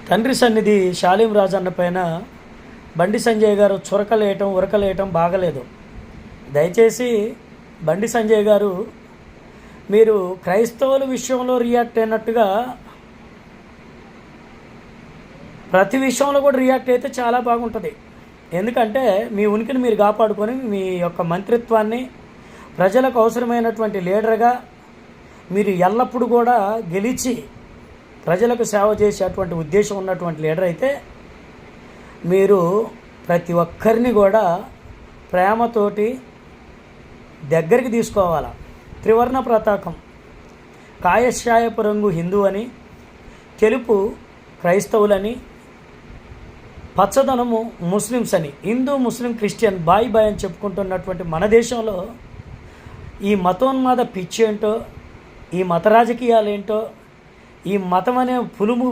తండ్రి సన్నిధి షాలీం రాజన్న పైన బండి సంజయ్ గారు చురకలేయటం ఉరకలేయటం బాగలేదు. దయచేసి బండి సంజయ్ గారు మీరు క్రైస్తవుల విషయంలో రియాక్ట్ అయినట్టుగా ప్రతి విషయంలో కూడా రియాక్ట్ అయితే చాలా బాగుంటుంది. ఎందుకంటే మీ ఉనికిని మీరు కాపాడుకొని మీ యొక్క మంత్రిత్వాన్ని ప్రజలకు అవసరమైనటువంటి లీడర్గా మీరు ఎల్లప్పుడూ కూడా గెలిచి ప్రజలకు సేవ చేసేటువంటి ఉద్దేశం ఉన్నటువంటి లీడర్ అయితే మీరు ప్రతి ఒక్కరిని కూడా ప్రేమతోటి దగ్గరికి తీసుకోవాలా. త్రివర్ణ పతాకం, కాయశాయపు రంగు హిందూ అని, తెలుపు క్రైస్తవులని, పచ్చదనము ముస్లిమ్స్ అని, హిందూ ముస్లిం క్రిస్టియన్ బాయ్ బాయ్ అని చెప్పుకుంటున్నటువంటి మన దేశంలో ఈ మతోన్మాద పిచ్చి ఏంటో, ఈ మత రాజకీయాలు ఏంటో, ఈ మతం అనే పులుము